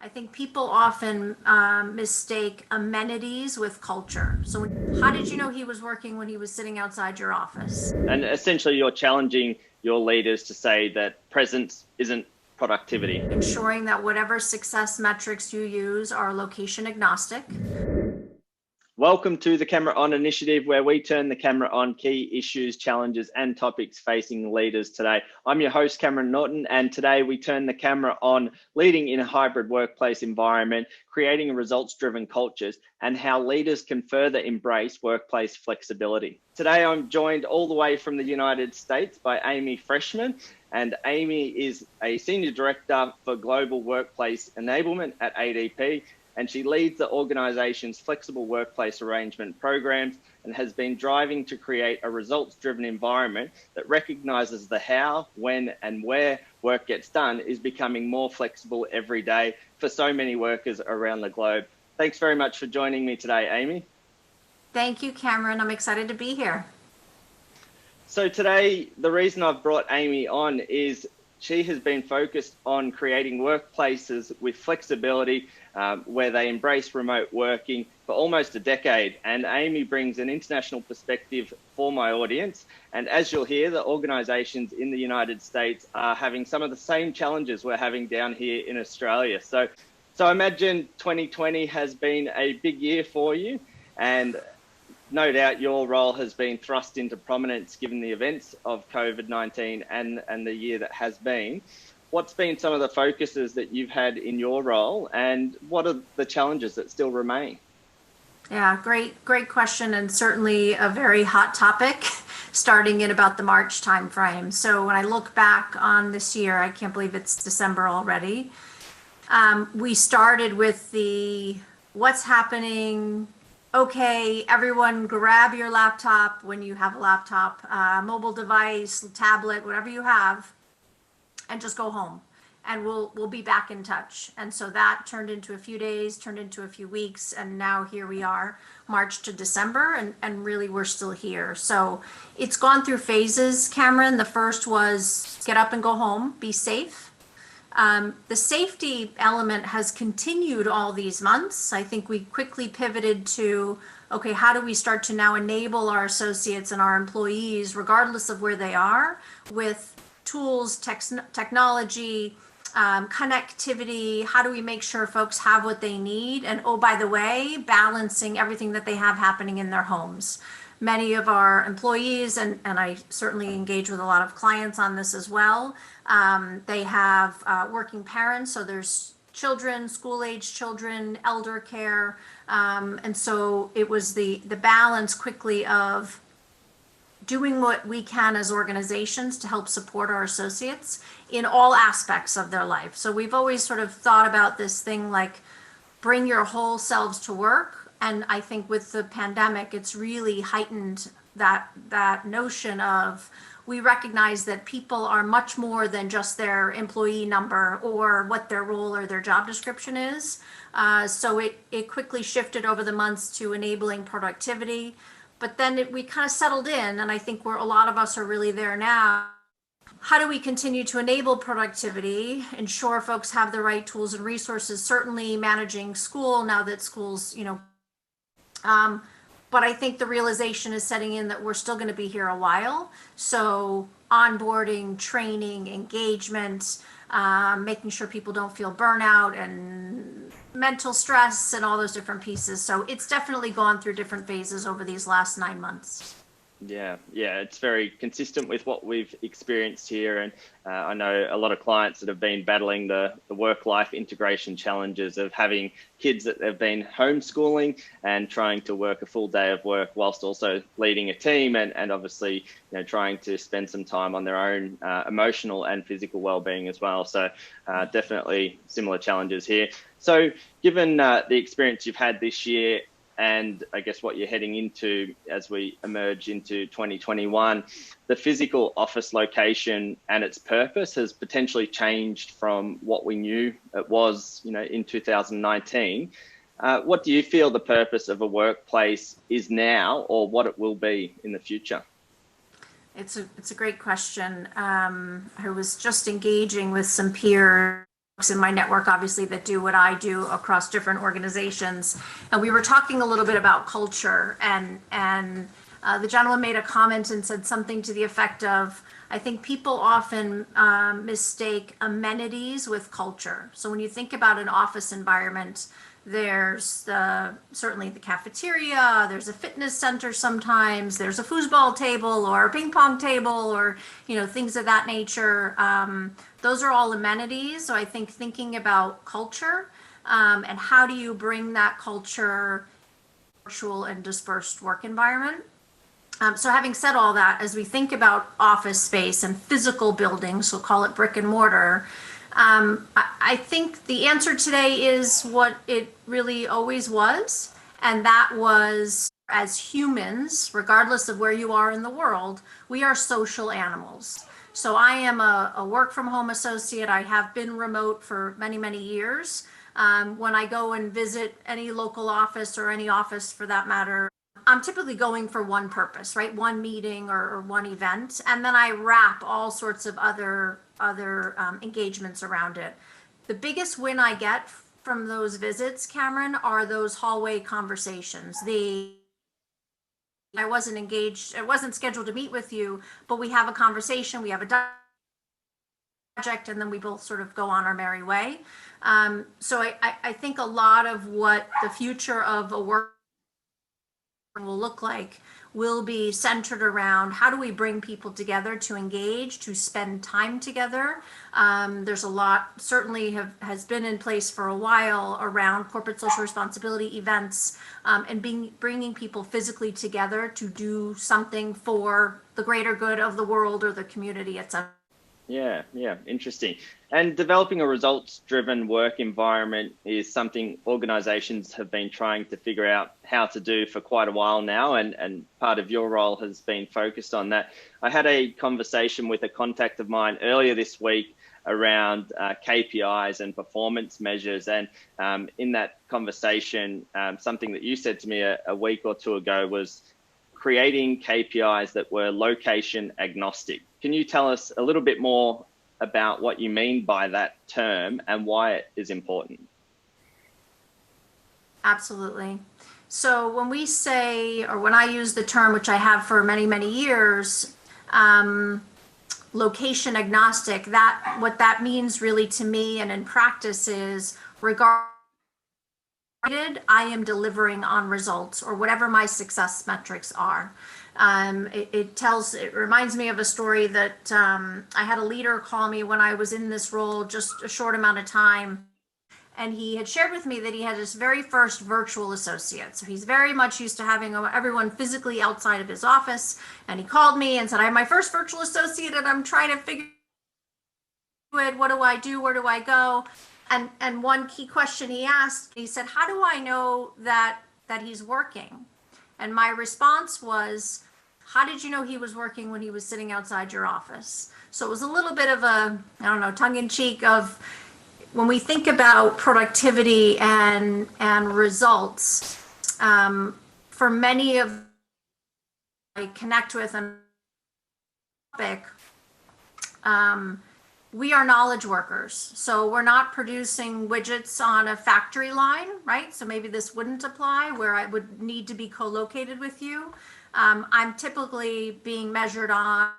I think people often mistake amenities with culture. So, how did you know he was working when he was sitting outside your office? And essentially, you're challenging your leaders to say that presence isn't productivity. Ensuring that whatever success metrics you use are location agnostic. Welcome to the Camera On initiative, where we turn the camera on key issues, challenges, and topics facing leaders today. I'm your host, Cameron Norton, and today we turn the camera on leading in a hybrid workplace environment, creating results-driven cultures, and how leaders can further embrace workplace flexibility. Today, I'm joined all the way from the United States by Amy Freshman, and Amy is a Senior Director for Global Workplace Enablement at ADP, and she leads the organization's flexible workplace arrangement programs and has been driving to create a results-driven environment that recognizes the how, when, and where work gets done is becoming more flexible every day for so many workers around the globe. Thanks very much for joining me today, Amy. Thank you, Cameron. I'm excited to be here. So today, the reason I've brought Amy on is she has been focused on creating workplaces with flexibility where they embrace remote working for almost a decade. And Amy brings an international perspective for my audience. And as you'll hear, the organizations in the United States are having some of the same challenges we're having down here in Australia. So I imagine 2020 has been a big year for you. And no doubt your role has been thrust into prominence given the events of COVID-19 and the year that has been. What's been some of the focuses that you've had in your role, and what are the challenges that still remain? Yeah, great question, and certainly a very hot topic starting in about the March timeframe. So when I look back on this year, I can't believe it's December already. We started with the what's happening. Okay, everyone grab your laptop when you have a laptop, mobile device, tablet, whatever you have, and just go home. And we'll be back in touch. And so that turned into a few days, turned into a few weeks, and now here we are, March to December, and really we're still here. So it's gone through phases, Cameron. The first was get up and go home, be safe. The safety element has continued all these months. I think we quickly pivoted to, okay, how do we start to now enable our associates and our employees, regardless of where they are, with tools, technology, connectivity? How do we make sure folks have what they need? And oh, by the way, balancing everything that they have happening in their homes. Many of our employees, and I certainly engage with a lot of clients on this as well, they have working parents, so there's children, school-age children, elder care, and so it was the balance quickly of doing what we can as organizations to help support our associates in all aspects of their life. So we've always sort of thought about this thing like bring your whole selves to work. And I think with the pandemic, it's really heightened that notion of we recognize that people are much more than just their employee number or what their role or their job description is. So it quickly shifted over the months to enabling productivity. But then we kind of settled in, and I think a lot of us are really there now. How do we continue to enable productivity, ensure folks have the right tools and resources, certainly managing school now that school's, but I think the realization is setting in that we're still going to be here a while. So onboarding, training, engagement, making sure people don't feel burnout and mental stress and all those different pieces. So it's definitely gone through different phases over these last 9 months. Yeah, it's very consistent with what we've experienced here. And I know a lot of clients that have been battling the work-life integration challenges of having kids that they've been homeschooling and trying to work a full day of work whilst also leading a team and obviously trying to spend some time on their own emotional and physical well-being as well. So definitely similar challenges here. So given the experience you've had this year, and I guess what you're heading into as we emerge into 2021, the physical office location and its purpose has potentially changed from what we knew it was, in 2019. What do you feel the purpose of a workplace is now, or what it will be in the future? It's a great question. I was just engaging with some peers in my network, obviously, that do what I do across different organizations. And we were talking a little bit about culture, and the gentleman made a comment and said something to the effect of, I think people often mistake amenities with culture. So when you think about an office environment, there's certainly the cafeteria, there's a fitness center sometimes, there's a foosball table or a ping pong table or, things of that nature. Those are all amenities. So I think thinking about culture and how do you bring that culture virtual and dispersed work environment. So having said all that, as we think about office space and physical buildings, we'll call it brick and mortar, I think the answer today is what it really always was, and that was, as humans, regardless of where you are in the world, we are social animals. So I am a work from home associate. I have been remote for many, many years. When I go and visit any local office or any office for that matter, I'm typically going for one purpose, right? One meeting or one event, and then I wrap all sorts of other engagements around it. The biggest win I get from those visits, Cameron, are those hallway conversations. I wasn't engaged, I wasn't scheduled to meet with you, but we have a conversation, we have a project, and then we both sort of go on our merry way. So I think a lot of what the future of a work will look like will be centered around how do we bring people together to engage, to spend time together. There's a lot certainly has been in place for a while around corporate social responsibility events and bringing people physically together to do something for the greater good of the world or the community, etc. Yeah, interesting. And developing a results-driven work environment is something organizations have been trying to figure out how to do for quite a while now, and part of your role has been focused on that. I had a conversation with a contact of mine earlier this week around KPIs and performance measures, and in that conversation, something that you said to me a week or two ago was creating KPIs that were location agnostic. Can you tell us a little bit more about what you mean by that term and why it is important? Absolutely. So when we say, or when I use the term, which I have for many, many years, location agnostic, what that means really to me and in practice is regardless, I am delivering on results or whatever my success metrics are. It reminds me of a story that I had a leader call me when I was in this role just a short amount of time. And he had shared with me that he had his very first virtual associate. So he's very much used to having everyone physically outside of his office. And he called me and said, I have my first virtual associate and I'm trying to figure it. What do I do? Where do I go? And one key question he asked, he said, how do I know that he's working? And my response was, how did you know he was working when he was sitting outside your office? So it was a little bit of a, I don't know, tongue in cheek of when we think about productivity and results, for many of I connect with and topic, we are knowledge workers. So we're not producing widgets on a factory line, right? So maybe this wouldn't apply where I would need to be co-located with you. I'm typically being measured on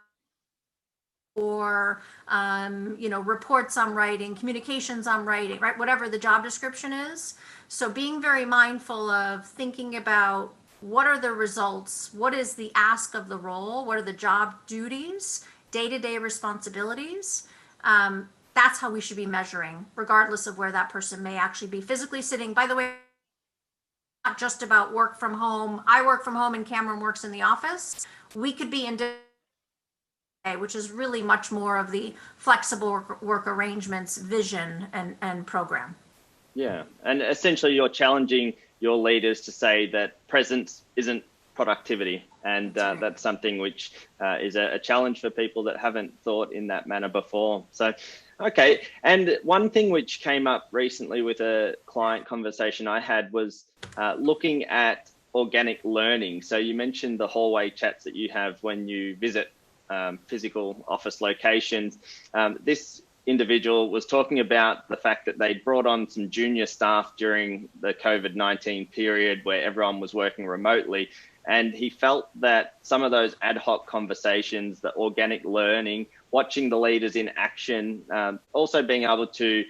or, reports I'm writing, communications I'm writing, right? Whatever the job description is. So being very mindful of thinking about what are the results? What is the ask of the role? What are the job duties, day-to-day responsibilities? That's how we should be measuring, regardless of where that person may actually be physically sitting. By the way, not just about work from home. I work from home and Cameron works in the office. We could be in which is really much more of the flexible work arrangements vision and program. Yeah, and essentially you're challenging your leaders to say that presence isn't productivity, and that's something which is a challenge for people that haven't thought in that manner before. So, okay, and one thing which came up recently with a client conversation I had was looking at organic learning. So you mentioned the hallway chats that you have when you visit physical office locations. This individual was talking about the fact that they'd brought on some junior staff during the COVID-19 period where everyone was working remotely. And he felt that some of those ad hoc conversations, the organic learning, watching the leaders in action, also being able to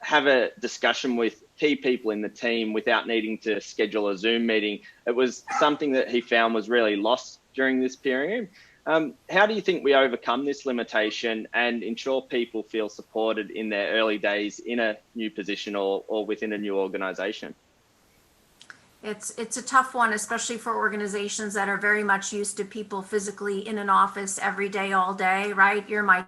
have a discussion with key people in the team without needing to schedule a Zoom meeting. It was something that he found was really lost during this period. How do you think we overcome this limitation and ensure people feel supported in their early days in a new position or within a new organization? It's a tough one, especially for organizations that are very much used to people physically in an office every day, all day, right? You're my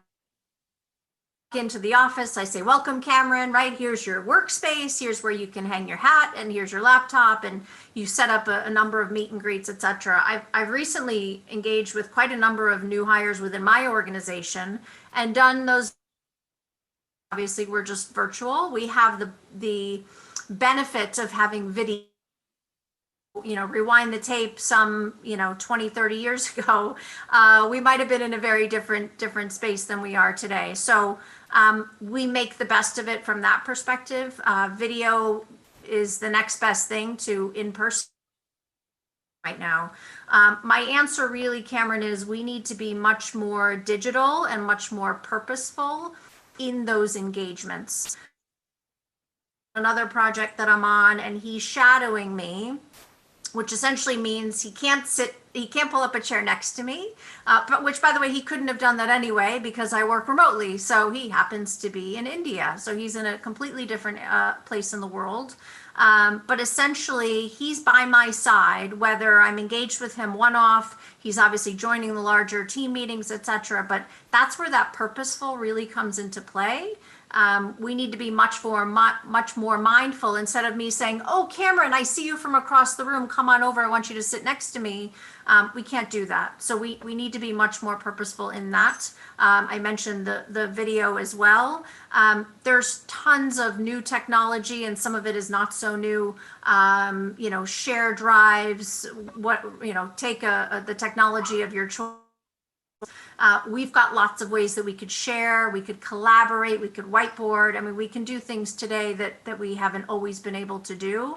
into the office, I say, welcome, Cameron, right? Here's your workspace, here's where you can hang your hat, and here's your laptop, and you set up a number of meet and greets, etc. I've recently engaged with quite a number of new hires within my organization and done those. Obviously, we're just virtual. We have the benefit of having video. Rewind the tape some 20, 30 years ago, we might have been in a very different space than we are today. So we make the best of it from that perspective. Video is the next best thing to in-person right now. My answer really, Cameron, is we need to be much more digital and much more purposeful in those engagements. Another project that I'm on, and he's shadowing me, which essentially means he can't pull up a chair next to me, but which, by the way, he couldn't have done that anyway because I work remotely. So he happens to be in India. So he's in a completely different place in the world. But essentially, he's by my side, whether I'm engaged with him one-off, he's obviously joining the larger team meetings, etc. But that's where that purposeful really comes into play. We need to be much more mindful. Instead of me saying, oh, Cameron, I see you from across the room, come on over, I want you to sit next to me. We can't do that. So we need to be much more purposeful in that. I mentioned the video as well. There's tons of new technology, and some of it is not so new. Share drives, take the technology of your choice. We've got lots of ways that we could share, we could collaborate, we could whiteboard. I mean, we can do things today that we haven't always been able to do.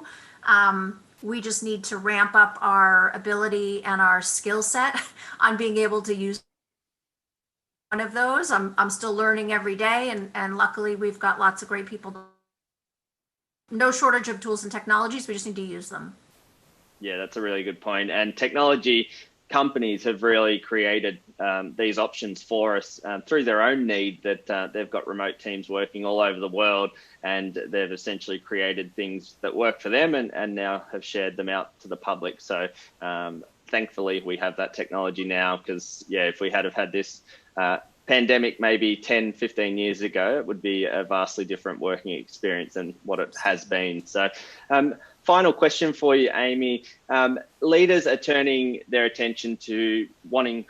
We just need to ramp up our ability and our skill set on being able to use one of those. I'm still learning every day, and luckily we've got lots of great people. No shortage of tools and technologies, we just need to use them. Yeah, that's a really good point. And technology companies have really created these options for us through their own need that they've got remote teams working all over the world, and they've essentially created things that work for them and now have shared them out to the public. So thankfully we have that technology now, because if we had have had this pandemic maybe 10, 15 years ago, it would be a vastly different working experience than what it has been. So final question for you, Amy. Leaders are turning their attention to wanting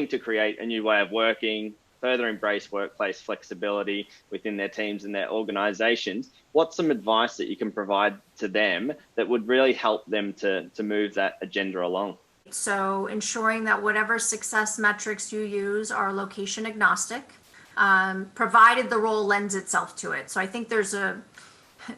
to create a new way of working, further embrace workplace flexibility within their teams and their organizations. What's some advice that you can provide to them that would really help them to move that agenda along? So ensuring that whatever success metrics you use are location agnostic, provided the role lends itself to it. So I think there's a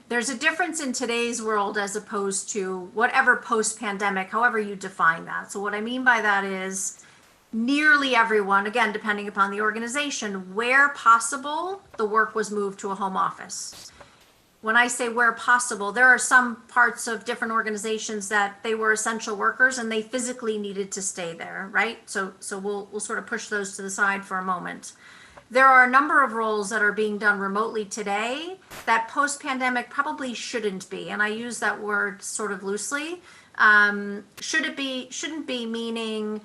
difference in today's world as opposed to whatever post-pandemic, however you define that. So what I mean by that is nearly everyone, again, depending upon the organization, where possible, the work was moved to a home office. When I say where possible, there are some parts of different organizations that they were essential workers and they physically needed to stay there, right? So we'll sort of push those to the side for a moment. There are a number of roles that are being done remotely today that post-pandemic probably shouldn't be, and I use that word sort of loosely. Shouldn't be meaning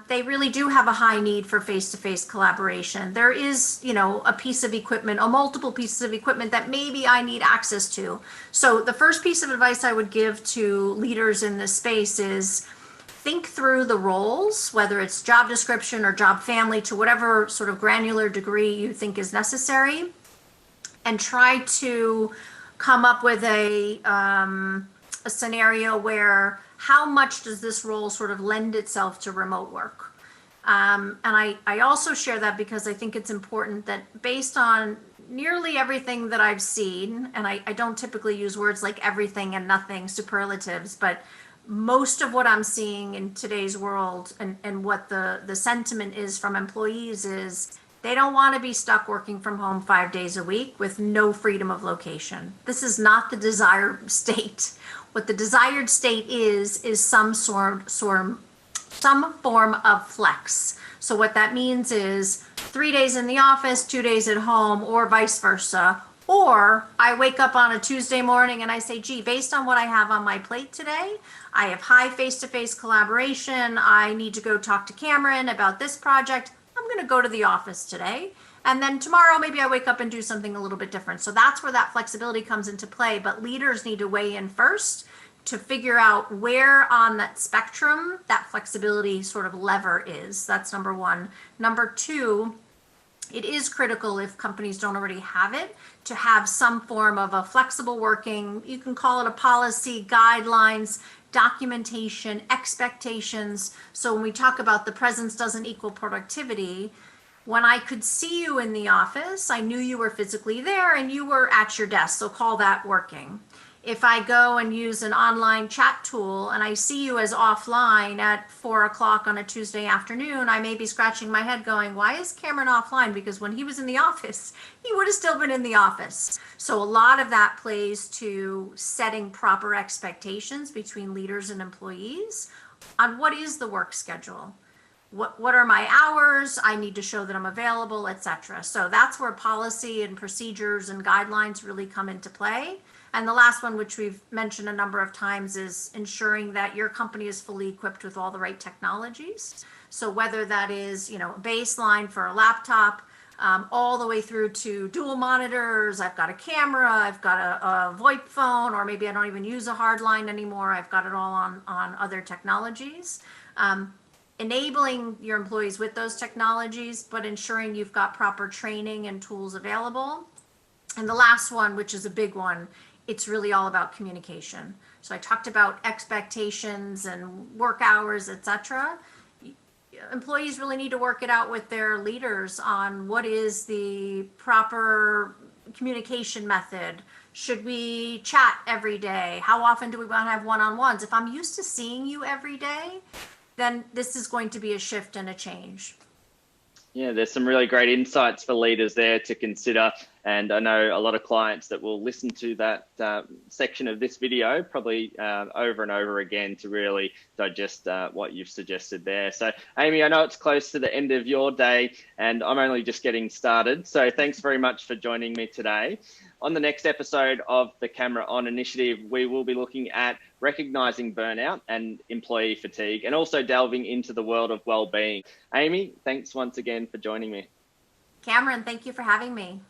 they really do have a high need for face-to-face collaboration. There is, a piece of equipment, or multiple pieces of equipment that maybe I need access to. So the first piece of advice I would give to leaders in this space is think through the roles, whether it's job description or job family, to whatever sort of granular degree you think is necessary, and try to come up with a scenario where how much does this role sort of lend itself to remote work? And I also share that because I think it's important that based on nearly everything that I've seen, and I don't typically use words like everything and nothing, superlatives, but most of what I'm seeing in today's world and what the sentiment is from employees is they don't want to be stuck working from home 5 days a week with no freedom of location. This is not the desired state. What the desired state is some form of flex. So what that means is 3 days in the office, 2 days at home, or vice versa. Or I wake up on a Tuesday morning and I say, gee, based on what I have on my plate today, I have high face-to-face collaboration. I need to go talk to Cameron about this project. I'm going to go to the office today. And then tomorrow, maybe I wake up and do something a little bit different. So that's where that flexibility comes into play. But leaders need to weigh in first to figure out where on that spectrum that flexibility sort of lever is. That's number one. Number two, it is critical if companies don't already have it to have some form of a flexible working, you can call it a policy, guidelines, documentation, expectations. So when we talk about the presence doesn't equal productivity, when I could see you in the office, I knew you were physically there and you were at your desk. So call that working. If I go and use an online chat tool and I see you as offline at 4 o'clock on a Tuesday afternoon, I may be scratching my head going, why is Cameron offline? Because when he was in the office, he would have still been in the office. So a lot of that plays to setting proper expectations between leaders and employees on what is the work schedule. What are my hours? I need to show that I'm available, etc. So that's where policy and procedures and guidelines really come into play. And the last one, which we've mentioned a number of times, is ensuring that your company is fully equipped with all the right technologies. So whether that is, a baseline for a laptop, all the way through to dual monitors, I've got a camera, I've got a VoIP phone, or maybe I don't even use a hard line anymore. I've got it all on other technologies. Enabling your employees with those technologies, but ensuring you've got proper training and tools available. And the last one, which is a big one, it's really all about communication. So I talked about expectations and work hours, etc. Employees really need to work it out with their leaders on what is the proper communication method. Should we chat every day? How often do we want to have one-on-ones? If I'm used to seeing you every day, then this is going to be a shift and a change. Yeah, there's some really great insights for leaders there to consider. And I know a lot of clients that will listen to that section of this video probably over and over again to really digest what you've suggested there. So Amy, I know it's close to the end of your day and I'm only just getting started. So thanks very much for joining me today. On the next episode of the Camera On initiative, we will be looking at recognizing burnout and employee fatigue and also delving into the world of well-being. Amy, thanks once again for joining me. Cameron, thank you for having me.